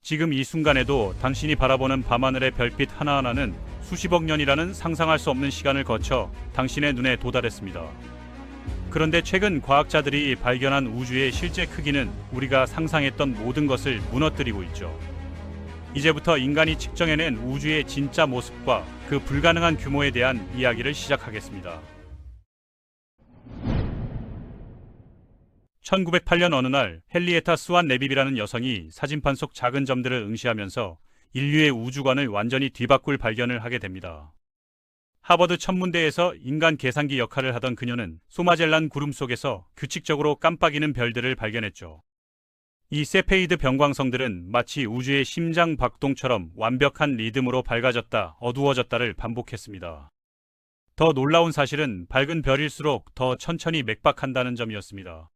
지금 이 순간에도 당신이 바라보는 밤하늘의 별빛 하나하나는 수십억 년이라는 상상할 수 없는 시간을 거쳐 당신의 눈에 도달했습니다. 그런데 최근 과학자들이 발견한 우주의 실제 크기는 우리가 상상했던 모든 것을 무너뜨리고 있죠. 이제부터 인간이 측정해낸 우주의 진짜 모습과 그 불가능한 규모에 대한 이야기를 시작하겠습니다. 1908년 어느 날 헨리에타 스완 레빗이라는 여성이 사진판 속 작은 점들을 응시하면서 인류의 우주관을 완전히 뒤바꿀 발견을 하게 됩니다. 하버드 천문대에서 인간 계산기 역할을 하던 그녀는 소마젤란 구름 속에서 규칙적으로 깜빡이는 별들을 발견했죠. 이 세페이드 병광성들은 마치 우주의 심장 박동처럼 완벽한 리듬으로 밝아졌다 어두워졌다를 반복했습니다. 더 놀라운 사실은 밝은 별일수록 더 천천히 맥박한다는 점이었습니다.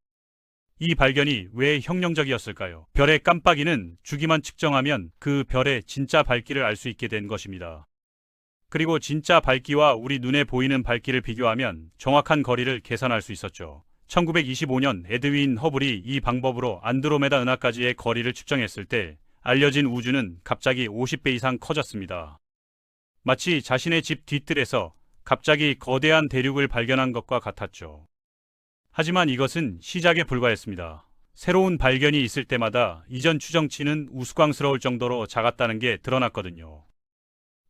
이 발견이 왜 혁명적이었을까요? 별의 깜빡이는 주기만 측정하면 그 별의 진짜 밝기를 알 수 있게 된 것입니다. 그리고 진짜 밝기와 우리 눈에 보이는 밝기를 비교하면 정확한 거리를 계산할 수 있었죠. 1925년 에드윈 허블이 이 방법으로 안드로메다 은하까지의 거리를 측정했을 때 알려진 우주는 갑자기 50배 이상 커졌습니다. 마치 자신의 집 뒤뜰에서 갑자기 거대한 대륙을 발견한 것과 같았죠. 하지만 이것은 시작에 불과했습니다. 새로운 발견이 있을 때마다 이전 추정치는 우스꽝스러울 정도로 작았다는 게 드러났거든요.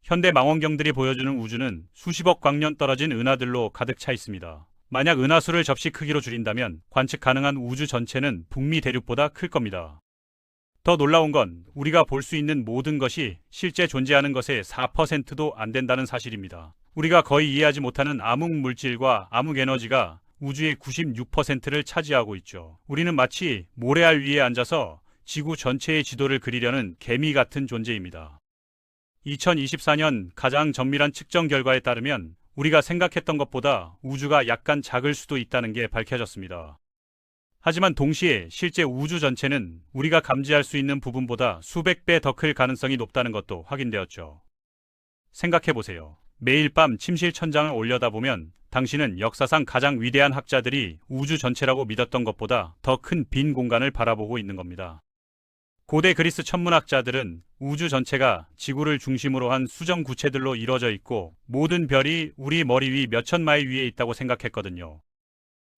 현대 망원경들이 보여주는 우주는 수십억 광년 떨어진 은하들로 가득 차 있습니다. 만약 은하수를 접시 크기로 줄인다면 관측 가능한 우주 전체는 북미 대륙보다 클 겁니다. 더 놀라운 건 우리가 볼 수 있는 모든 것이 실제 존재하는 것의 4%도 안 된다는 사실입니다. 우리가 거의 이해하지 못하는 암흑 물질과 암흑 에너지가 우주의 96%를 차지하고 있죠. 우리는 마치 모래알 위에 앉아서 지구 전체의 지도를 그리려는 개미 같은 존재입니다. 2024년 가장 정밀한 측정 결과에 따르면 우리가 생각했던 것보다 우주가 약간 작을 수도 있다는 게 밝혀졌습니다. 하지만 동시에 실제 우주 전체는 우리가 감지할 수 있는 부분보다 수백 배 더 클 가능성이 높다는 것도 확인되었죠. 생각해보세요. 매일 밤 침실 천장을 올려다보면 당신은 역사상 가장 위대한 학자들이 우주 전체라고 믿었던 것보다 더 큰 빈 공간을 바라보고 있는 겁니다. 고대 그리스 천문학자들은 우주 전체가 지구를 중심으로 한 수정 구체들로 이루어져 있고 모든 별이 우리 머리 위 몇천 마일 위에 있다고 생각했거든요.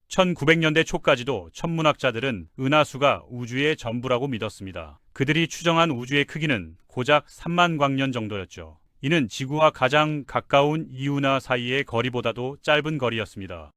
1900년대 초까지도 천문학자들은 은하수가 우주의 전부라고 믿었습니다. 그들이 추정한 우주의 크기는 고작 3만 광년 정도였죠. 이는 지구와 가장 가까운 이은하 사이의 거리보다도 짧은 거리였습니다.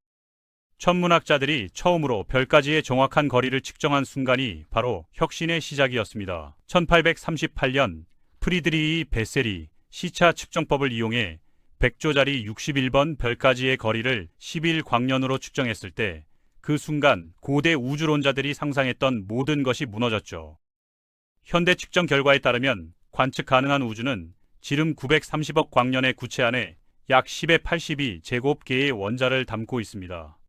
천문학자들이 처음으로 별까지의 정확한 거리를 측정한 순간이 바로 혁신의 시작이었습니다. 1838년 프리드리히 베셀이 시차 측정법을 이용해 100조짜리 61번 별까지의 거리를 11광년으로 측정했을 때 그 순간 고대 우주론자들이 상상했던 모든 것이 무너졌죠. 현대 측정 결과에 따르면 관측 가능한 우주는 지름 930억 광년의 구체 안에 약 10의 82 제곱개의 원자를 담고 있습니다.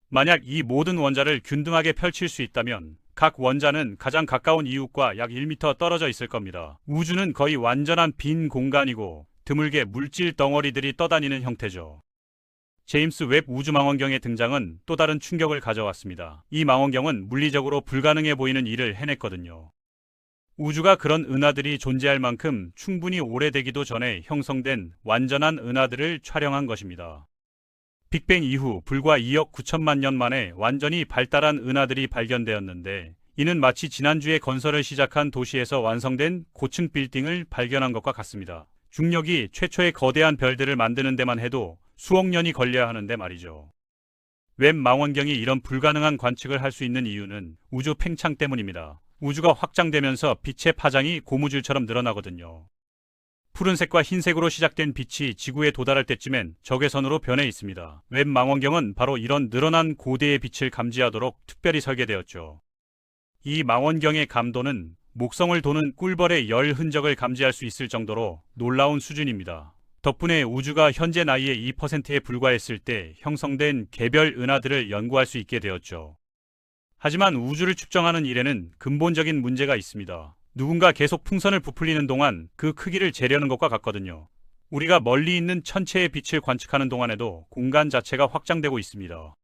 만약 이 모든 원자를 균등하게 펼칠 수 있다면 각 원자는 가장 가까운 이웃과 약 1m 떨어져 있을 겁니다. 우주는 거의 완전한 빈 공간이고 드물게 물질 덩어리들이 떠다니는 형태죠. 제임스 웹 우주망원경의 등장은 또 다른 충격을 가져왔습니다. 이 망원경은 물리적으로 불가능해 보이는 일을 해냈거든요. 우주가 그런 은하들이 존재할 만큼 충분히 오래되기도 전에 형성된 완전한 은하들을 촬영한 것입니다. 빅뱅 이후 불과 2억 9천만 년 만에 완전히 발달한 은하들이 발견되었는데 이는 마치 지난주에 건설을 시작한 도시에서 완성된 고층 빌딩을 발견한 것과 같습니다. 중력이 최초의 거대한 별들을 만드는 데만 해도 수억 년이 걸려야 하는데 말이죠. 웹 망원경이 이런 불가능한 관측을 할 수 있는 이유는 우주 팽창 때문입니다. 우주가 확장되면서 빛의 파장이 고무줄처럼 늘어나거든요. 푸른색과 흰색으로 시작된 빛이 지구에 도달할 때쯤엔 적외선으로 변해 있습니다. 웹 망원경은 바로 이런 늘어난 고대의 빛을 감지하도록 특별히 설계되었죠. 이 망원경의 감도는 목성을 도는 꿀벌의 열 흔적을 감지할 수 있을 정도로 놀라운 수준입니다. 덕분에 우주가 현재 나이의 2%에 불과했을 때 형성된 개별 은하들을 연구할 수 있게 되었죠. 하지만 우주를 측정하는 일에는 근본적인 문제가 있습니다. 누군가 계속 풍선을 부풀리는 동안 그 크기를 재려는 것과 같거든요. 우리가 멀리 있는 천체의 빛을 관측하는 동안에도 공간 자체가 확장되고 있습니다.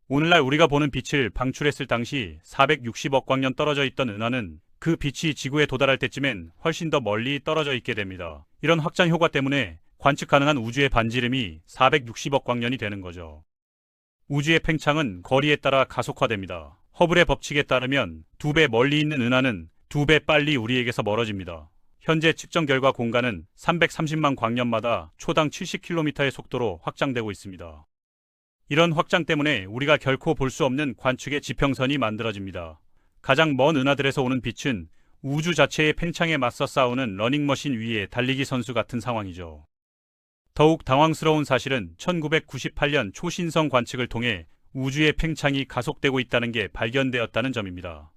오늘날 우리가 보는 빛을 방출했을 당시 460억 광년 떨어져 있던 은하는 그 빛이 지구에 도달할 때쯤엔 훨씬 더 멀리 떨어져 있게 됩니다. 이런 확장 효과 때문에 관측 가능한 우주의 반지름이 460억 광년이 되는 거죠. 우주의 팽창은 거리에 따라 가속화됩니다. 허블의 법칙에 따르면 2배 멀리 있는 은하는 2배 빨리 우리에게서 멀어집니다. 현재 측정 결과 공간은 330만 광년마다 초당 70km의 속도로 확장되고 있습니다. 이런 확장 때문에 우리가 결코 볼 수 없는 관측의 지평선이 만들어집니다. 가장 먼 은하들에서 오는 빛은 우주 자체의 팽창에 맞서 싸우는 러닝머신 위에 달리기 선수 같은 상황이죠. 더욱 당황스러운 사실은 1998년 초신성 관측을 통해 우주의 팽창이 가속되고 있다는 게 발견되었다는 점입니다.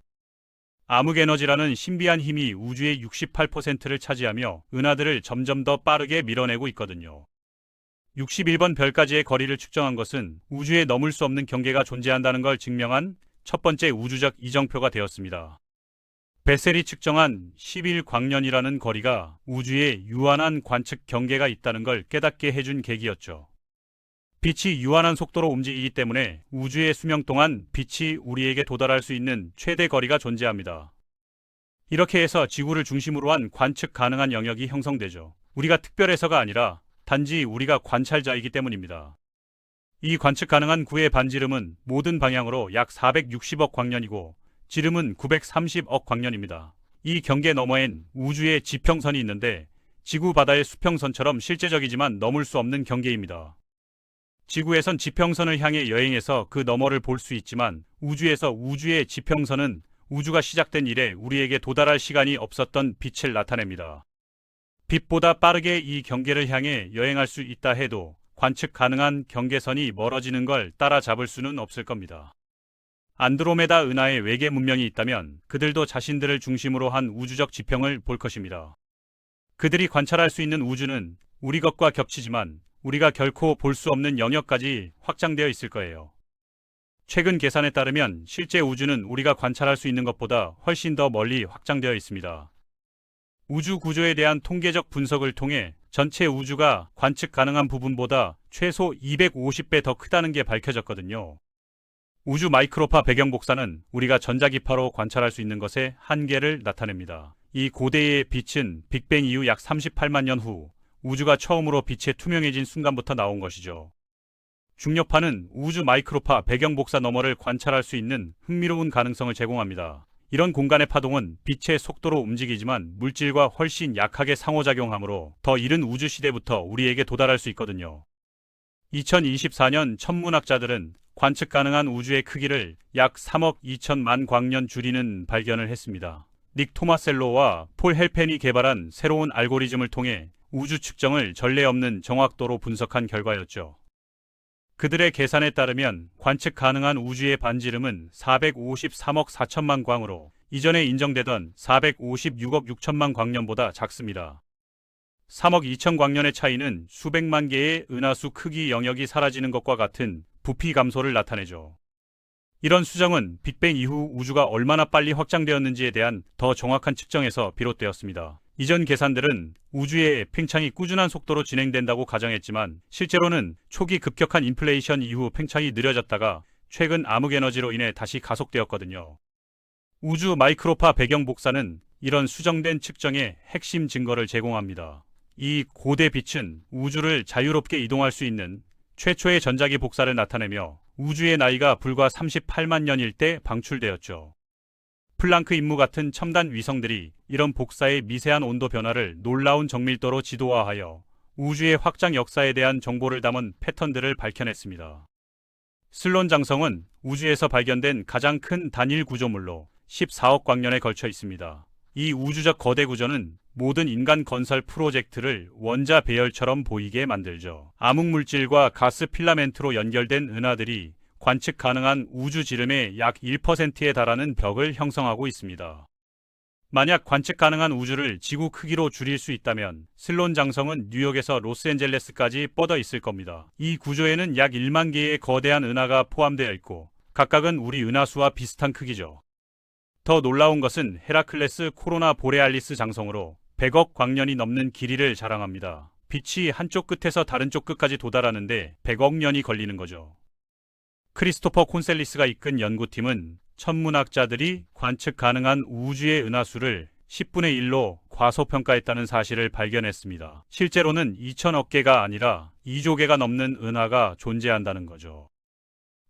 암흑에너지라는 신비한 힘이 우주의 68%를 차지하며 은하들을 점점 더 빠르게 밀어내고 있거든요. 61번 별까지의 거리를 측정한 것은 우주에 넘을 수 없는 경계가 존재한다는 걸 증명한 첫 번째 우주적 이정표가 되었습니다. 베셀이 측정한 11광년이라는 거리가 우주에 유한한 관측 경계가 있다는 걸 깨닫게 해준 계기였죠. 빛이 유한한 속도로 움직이기 때문에 우주의 수명 동안 빛이 우리에게 도달할 수 있는 최대 거리가 존재합니다. 이렇게 해서 지구를 중심으로 한 관측 가능한 영역이 형성되죠. 우리가 특별해서가 아니라 단지 우리가 관찰자이기 때문입니다. 이 관측 가능한 구의 반지름은 모든 방향으로 약 460억 광년이고 지름은 930억 광년입니다. 이 경계 너머엔 우주의 지평선이 있는데 지구 바다의 수평선처럼 실제적이지만 넘을 수 없는 경계입니다. 지구에선 지평선을 향해 여행해서 그 너머를 볼 수 있지만 우주에서 우주의 지평선은 우주가 시작된 이래 우리에게 도달할 시간이 없었던 빛을 나타냅니다. 빛보다 빠르게 이 경계를 향해 여행할 수 있다 해도 관측 가능한 경계선이 멀어지는 걸 따라잡을 수는 없을 겁니다. 안드로메다 은하에 외계 문명이 있다면 그들도 자신들을 중심으로 한 우주적 지평을 볼 것입니다. 그들이 관찰할 수 있는 우주는 우리 것과 겹치지만 우리가 결코 볼 수 없는 영역까지 확장되어 있을 거예요. 최근 계산에 따르면 실제 우주는 우리가 관찰할 수 있는 것보다 훨씬 더 멀리 확장되어 있습니다. 우주 구조에 대한 통계적 분석을 통해 전체 우주가 관측 가능한 부분보다 최소 250배 더 크다는 게 밝혀졌거든요. 우주 마이크로파 배경 복사는 우리가 전자기파로 관찰할 수 있는 것의 한계를 나타냅니다. 이 고대의 빛은 빅뱅 이후 약 38만 년 후 우주가 처음으로 빛에 투명해진 순간부터 나온 것이죠. 중력파는 우주 마이크로파 배경 복사 너머를 관찰할 수 있는 흥미로운 가능성을 제공합니다. 이런 공간의 파동은 빛의 속도로 움직이지만 물질과 훨씬 약하게 상호작용하므로 더 이른 우주 시대부터 우리에게 도달할 수 있거든요. 2024년 천문학자들은 관측 가능한 우주의 크기를 약 3억 2천만 광년 줄이는 발견을 했습니다. 닉 토마셀로와 폴 헬펜이 개발한 새로운 알고리즘을 통해 우주 측정을 전례 없는 정확도로 분석한 결과였죠. 그들의 계산에 따르면 관측 가능한 우주의 반지름은 453억 4천만 광으로 이전에 인정되던 456억 6천만 광년보다 작습니다. 3억 2천 광년의 차이는 수백만 개의 은하수 크기 영역이 사라지는 것과 같은 부피 감소를 나타내죠. 이런 수정은 빅뱅 이후 우주가 얼마나 빨리 확장되었는지에 대한 더 정확한 측정에서 비롯되었습니다. 이전 계산들은 우주의 팽창이 꾸준한 속도로 진행된다고 가정했지만 실제로는 초기 급격한 인플레이션 이후 팽창이 느려졌다가 최근 암흑에너지로 인해 다시 가속되었거든요. 우주 마이크로파 배경 복사는 이런 수정된 측정의 핵심 증거를 제공합니다. 이 고대 빛은 우주를 자유롭게 이동할 수 있는 최초의 전자기 복사를 나타내며 우주의 나이가 불과 38만 년일 때 방출되었죠. 플랑크 임무 같은 첨단 위성들이 이런 복사의 미세한 온도 변화를 놀라운 정밀도로 지도화하여 우주의 확장 역사에 대한 정보를 담은 패턴들을 밝혀냈습니다. 슬론 장성은 우주에서 발견된 가장 큰 단일 구조물로 14억 광년에 걸쳐 있습니다. 이 우주적 거대 구조는 모든 인간 건설 프로젝트를 원자 배열처럼 보이게 만들죠. 암흑물질과 가스 필라멘트로 연결된 은하들이 관측 가능한 우주 지름의 약 1%에 달하는 벽을 형성하고 있습니다. 만약 관측 가능한 우주를 지구 크기로 줄일 수 있다면 슬론 장성은 뉴욕에서 로스앤젤레스까지 뻗어 있을 겁니다. 이 구조에는 약 1만 개의 거대한 은하가 포함되어 있고 각각은 우리 은하수와 비슷한 크기죠. 더 놀라운 것은 헤라클레스 코로나 보레알리스 장성으로 100억 광년이 넘는 길이를 자랑합니다. 빛이 한쪽 끝에서 다른 쪽 끝까지 도달하는데 100억 년이 걸리는 거죠. 크리스토퍼 콘셀리스가 이끈 연구팀은 천문학자들이 관측 가능한 우주의 은하수를 10분의 1로 과소평가했다는 사실을 발견했습니다. 실제로는 2천억 개가 아니라 2조 개가 넘는 은하가 존재한다는 거죠.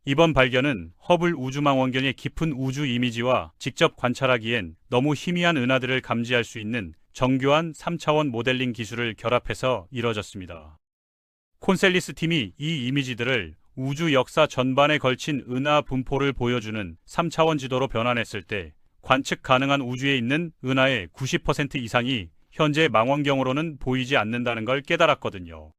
이번 발견은 허블 우주망원경의 깊은 우주 이미지와 직접 관찰하기엔 너무 희미한 은하들을 감지할 수 있는 정교한 3차원 모델링 기술을 결합해서 이뤄졌습니다. 콘셀리스 팀이 이 이미지들을 우주 역사 전반에 걸친 은하 분포를 보여주는 3차원 지도로 변환했을 때 관측 가능한 우주에 있는 은하의 90% 이상이 현재 망원경으로는 보이지 않는다는 걸 깨달았거든요.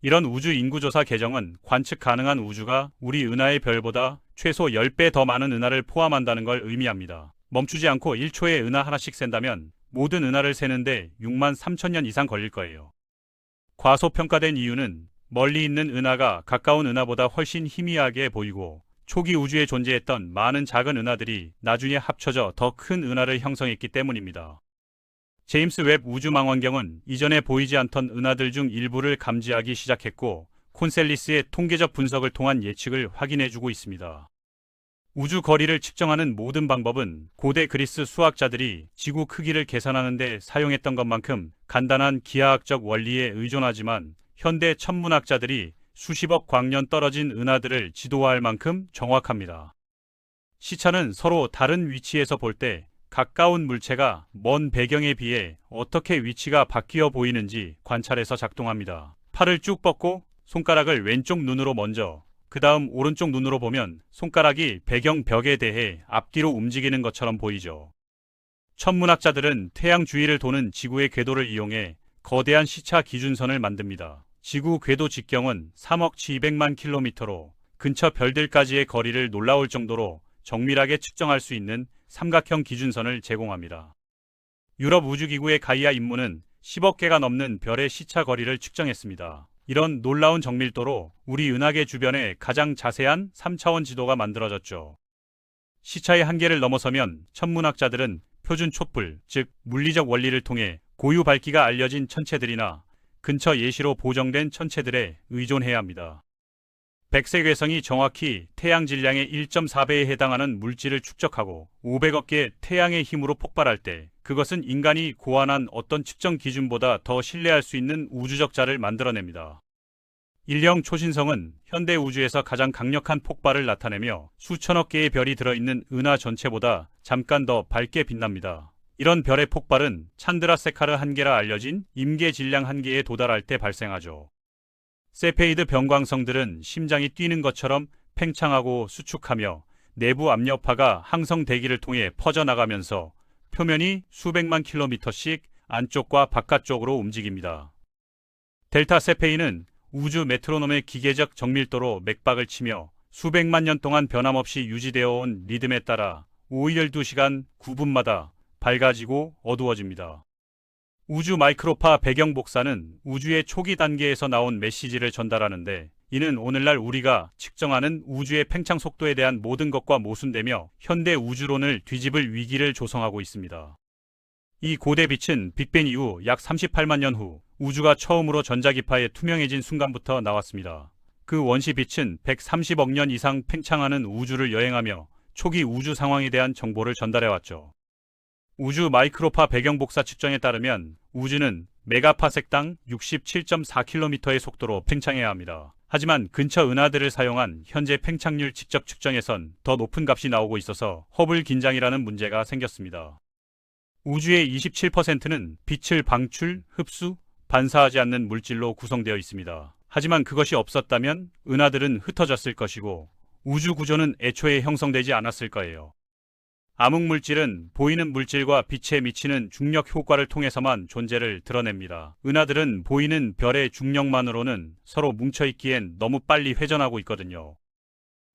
이런 우주 인구조사 계정은 관측 가능한 우주가 우리 은하의 별보다 최소 10배 더 많은 은하를 포함한다는 걸 의미합니다. 멈추지 않고 1초에 은하 하나씩 샌다면 모든 은하를 세는데 6만 3천 년 이상 걸릴 거예요. 과소평가된 이유는 멀리 있는 은하가 가까운 은하보다 훨씬 희미하게 보이고 초기 우주에 존재했던 많은 작은 은하들이 나중에 합쳐져 더 큰 은하를 형성했기 때문입니다. 제임스 웹 우주망원경은 이전에 보이지 않던 은하들 중 일부를 감지하기 시작했고 콘셀리스의 통계적 분석을 통한 예측을 확인해주고 있습니다. 우주 거리를 측정하는 모든 방법은 고대 그리스 수학자들이 지구 크기를 계산하는 데 사용했던 것만큼 간단한 기하학적 원리에 의존하지만 현대 천문학자들이 수십억 광년 떨어진 은하들을 지도화할 만큼 정확합니다. 시차는 서로 다른 위치에서 볼 때 가까운 물체가 먼 배경에 비해 어떻게 위치가 바뀌어 보이는지 관찰해서 작동합니다. 팔을 쭉 뻗고 손가락을 왼쪽 눈으로 먼저, 그 다음 오른쪽 눈으로 보면 손가락이 배경 벽에 대해 앞뒤로 움직이는 것처럼 보이죠. 천문학자들은 태양 주위를 도는 지구의 궤도를 이용해 거대한 시차 기준선을 만듭니다. 지구 궤도 직경은 3억 200만 킬로미터로 근처 별들까지의 거리를 놀라울 정도로 정밀하게 측정할 수 있는 삼각형 기준선을 제공합니다. 유럽 우주기구의 가이아 임무는 10억 개가 넘는 별의 시차 거리를 측정했습니다. 이런 놀라운 정밀도로 우리 은하계 주변에 가장 자세한 3차원 지도가 만들어졌죠. 시차의 한계를 넘어서면 천문학자들은 표준 촛불, 즉 물리적 원리를 통해 고유 밝기가 알려진 천체들이나 근처 예시로 보정된 천체들에 의존해야 합니다. 백색 외성이 정확히 태양 질량의 1.4배에 해당하는 물질을 축적하고 500억 개의 태양의 힘으로 폭발할 때 그것은 인간이 고안한 어떤 측정 기준보다 더 신뢰할 수 있는 우주적 자를 만들어냅니다. 일령 초신성은 현대 우주에서 가장 강력한 폭발을 나타내며 수천억 개의 별이 들어있는 은하 전체보다 잠깐 더 밝게 빛납니다. 이런 별의 폭발은 찬드라세카르 한계라 알려진 임계 질량 한계에 도달할 때 발생하죠. 세페이드 병광성들은 심장이 뛰는 것처럼 팽창하고 수축하며 내부 압력파가 항성 대기를 통해 퍼져나가면서 표면이 수백만 킬로미터씩 안쪽과 바깥쪽으로 움직입니다. 델타 세페이는 우주 메트로놈의 기계적 정밀도로 맥박을 치며 수백만 년 동안 변함없이 유지되어 온 리듬에 따라 512시간 9분마다 밝아지고 어두워집니다. 우주 마이크로파 배경 복사는 우주의 초기 단계에서 나온 메시지를 전달하는데 이는 오늘날 우리가 측정하는 우주의 팽창 속도에 대한 모든 것과 모순되며 현대 우주론을 뒤집을 위기를 조성하고 있습니다. 이 고대 빛은 빅뱅 이후 약 38만 년 후 우주가 처음으로 전자기파에 투명해진 순간부터 나왔습니다. 그 원시 빛은 130억 년 이상 팽창하는 우주를 여행하며 초기 우주 상황에 대한 정보를 전달해왔죠. 우주 마이크로파 배경 복사 측정에 따르면 우주는 메가파섹당 67.4km의 속도로 팽창해야 합니다. 하지만 근처 은하들을 사용한 현재 팽창률 직접 측정에선 더 높은 값이 나오고 있어서 허블 긴장이라는 문제가 생겼습니다. 우주의 27%는 빛을 방출, 흡수, 반사하지 않는 물질로 구성되어 있습니다. 하지만 그것이 없었다면 은하들은 흩어졌을 것이고 우주 구조는 애초에 형성되지 않았을 거예요. 암흑물질은 보이는 물질과 빛에 미치는 중력 효과를 통해서만 존재를 드러냅니다. 은하들은 보이는 별의 중력만으로는 서로 뭉쳐있기엔 너무 빨리 회전하고 있거든요.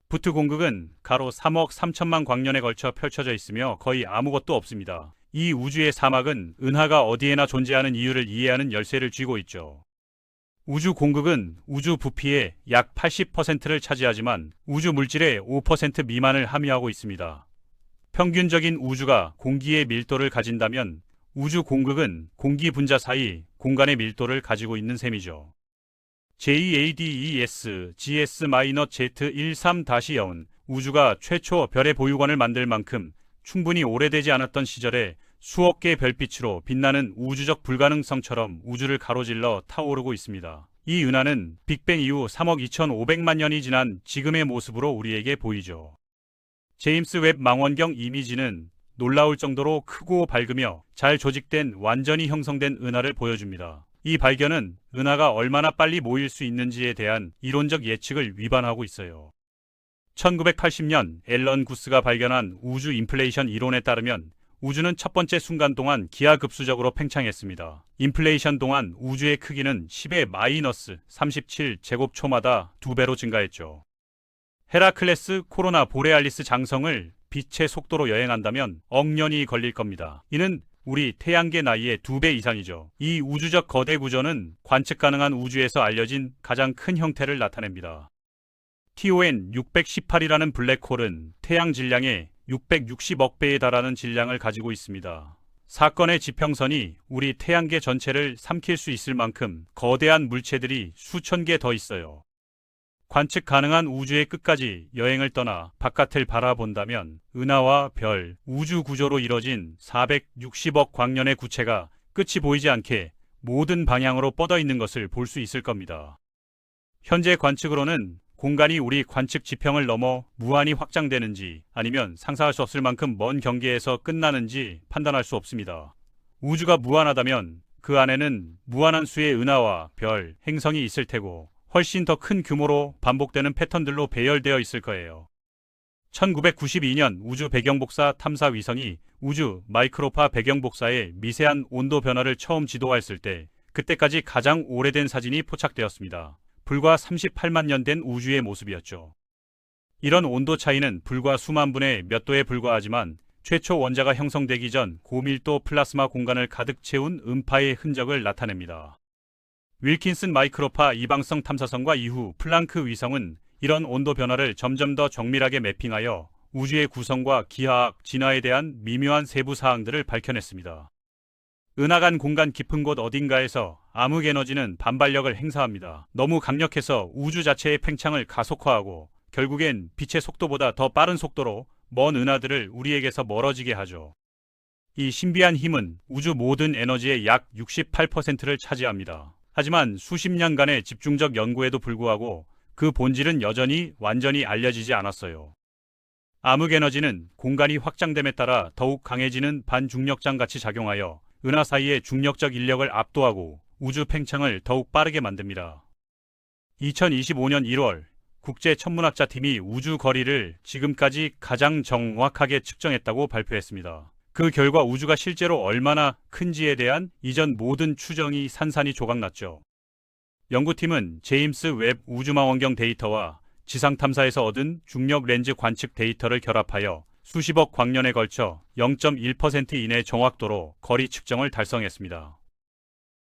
부트 공극은 가로 3억 3천만 광년에 걸쳐 펼쳐져 있으며 거의 아무것도 없습니다. 이 우주의 사막은 은하가 어디에나 존재하는 이유를 이해하는 열쇠를 쥐고 있죠. 우주 공극은 우주 부피의 약 80%를 차지하지만 우주 물질의 5% 미만을 함유하고 있습니다. 평균적인 우주가 공기의 밀도를 가진다면 우주 공극은 공기 분자 사이 공간의 밀도를 가지고 있는 셈이죠. JADES GS-Z13-0은 우주가 최초 별의 보유관을 만들 만큼 충분히 오래되지 않았던 시절에 수억 개의 별빛으로 빛나는 우주적 불가능성처럼 우주를 가로질러 타오르고 있습니다. 이 은하는 빅뱅 이후 3억 2,500만 년이 지난 지금의 모습으로 우리에게 보이죠. 제임스 웹 망원경 이미지는 놀라울 정도로 크고 밝으며 잘 조직된 완전히 형성된 은하를 보여줍니다. 이 발견은 은하가 얼마나 빨리 모일 수 있는지에 대한 이론적 예측을 위반하고 있어요. 1980년 앨런 구스가 발견한 우주 인플레이션 이론에 따르면 우주는 첫 번째 순간 동안 기하급수적으로 팽창했습니다. 인플레이션 동안 우주의 크기는 10의 마이너스 37 제곱초마다 2배로 증가했죠. 헤라클레스 코로나 보레알리스 장성을 빛의 속도로 여행한다면 억년이 걸릴 겁니다. 이는 우리 태양계 나이의 2배 이상이죠. 이 우주적 거대 구조는 관측 가능한 우주에서 알려진 가장 큰 형태를 나타냅니다. TON 618이라는 블랙홀은 태양 질량의 660억 배에 달하는 질량을 가지고 있습니다. 사건의 지평선이 우리 태양계 전체를 삼킬 수 있을 만큼 거대한 물체들이 수천 개 더 있어요. 관측 가능한 우주의 끝까지 여행을 떠나 바깥을 바라본다면 은하와 별, 우주 구조로 이뤄진 460억 광년의 구체가 끝이 보이지 않게 모든 방향으로 뻗어 있는 것을 볼 수 있을 겁니다. 현재 관측으로는 공간이 우리 관측 지평을 넘어 무한히 확장되는지 아니면 상상할 수 없을 만큼 먼 경계에서 끝나는지 판단할 수 없습니다. 우주가 무한하다면 그 안에는 무한한 수의 은하와 별, 행성이 있을 테고 훨씬 더 큰 규모로 반복되는 패턴들로 배열되어 있을 거예요. 1992년 우주 배경복사 탐사 위성이 우주 마이크로파 배경복사의 미세한 온도 변화를 처음 지도하였을 때 그때까지 가장 오래된 사진이 포착되었습니다. 불과 38만 년 된 우주의 모습이었죠. 이런 온도 차이는 불과 수만 분의 몇 도에 불과하지만 최초 원자가 형성되기 전 고밀도 플라스마 공간을 가득 채운 음파의 흔적을 나타냅니다. 윌킨슨 마이크로파 이방성 탐사선과 이후 플랑크 위성은 이런 온도 변화를 점점 더 정밀하게 매핑하여 우주의 구성과 기하학, 진화에 대한 미묘한 세부 사항들을 밝혀냈습니다. 은하간 공간 깊은 곳 어딘가에서 암흑 에너지는 반발력을 행사합니다. 너무 강력해서 우주 자체의 팽창을 가속화하고 결국엔 빛의 속도보다 더 빠른 속도로 먼 은하들을 우리에게서 멀어지게 하죠. 이 신비한 힘은 우주 모든 에너지의 약 68%를 차지합니다. 하지만 수십 년간의 집중적 연구에도 불구하고 그 본질은 여전히 완전히 알려지지 않았어요. 암흑 에너지는 공간이 확장됨에 따라 더욱 강해지는 반중력장 같이 작용하여 은하 사이의 중력적 인력을 압도하고 우주 팽창을 더욱 빠르게 만듭니다. 2025년 1월 국제천문학자 팀이 우주 거리를 지금까지 가장 정확하게 측정했다고 발표했습니다. 그 결과 우주가 실제로 얼마나 큰지에 대한 이전 모든 추정이 산산이 조각났죠. 연구팀은 제임스 웹 우주망원경 데이터와 지상 탐사에서 얻은 중력 렌즈 관측 데이터를 결합하여 수십억 광년에 걸쳐 0.1% 이내 정확도로 거리 측정을 달성했습니다.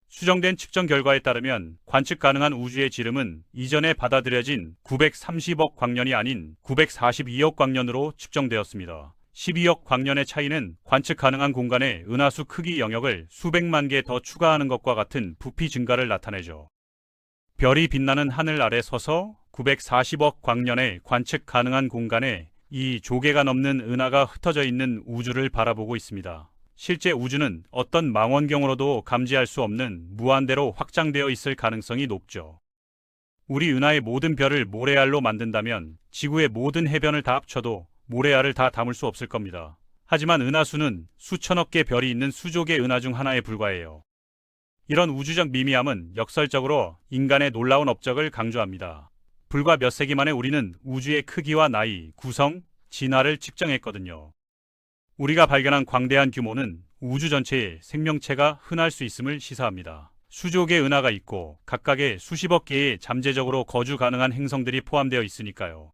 수정된 측정 결과에 따르면 관측 가능한 우주의 지름은 이전에 받아들여진 930억 광년이 아닌 942억 광년으로 측정되었습니다. 12억 광년의 차이는 관측 가능한 공간의 은하수 크기 영역을 수백만 개 더 추가하는 것과 같은 부피 증가를 나타내죠. 별이 빛나는 하늘 아래 서서 940억 광년의 관측 가능한 공간에 이 조개가 넘는 은하가 흩어져 있는 우주를 바라보고 있습니다. 실제 우주는 어떤 망원경으로도 감지할 수 없는 무한대로 확장되어 있을 가능성이 높죠. 우리 은하의 모든 별을 모래알로 만든다면 지구의 모든 해변을 다 합쳐도 모래알을 다 담을 수 없을 겁니다. 하지만 은하수는 수천억 개 별이 있는 수조개 은하 중 하나에 불과해요. 이런 우주적 미미함은 역설적으로 인간의 놀라운 업적을 강조합니다. 불과 몇 세기 만에 우리는 우주의 크기와 나이, 구성, 진화를 측정했거든요. 우리가 발견한 광대한 규모는 우주 전체에 생명체가 흔할 수 있음을 시사합니다. 수조 개 은하가 있고 각각의 수십억 개의 잠재적으로 거주 가능한 행성들이 포함되어 있으니까요.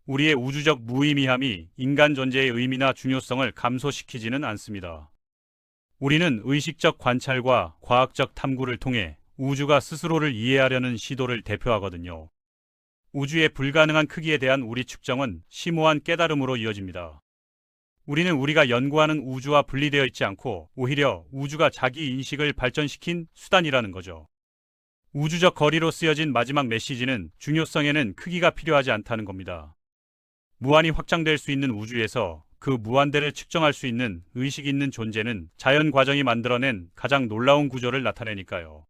우리의 우주적 무의미함이 인간 존재의 의미나 중요성을 감소시키지는 않습니다. 우리는 의식적 관찰과 과학적 탐구를 통해 우주가 스스로를 이해하려는 시도를 대표하거든요. 우주의 불가능한 크기에 대한 우리 측정은 심오한 깨달음으로 이어집니다. 우리는 우리가 연구하는 우주와 분리되어 있지 않고 오히려 우주가 자기 인식을 발전시킨 수단이라는 거죠. 우주적 거리로 쓰여진 마지막 메시지는 중요성에는 크기가 필요하지 않다는 겁니다. 무한히 확장될 수 있는 우주에서 그 무한대를 측정할 수 있는 의식 있는 존재는 자연 과정이 만들어낸 가장 놀라운 구조를 나타내니까요.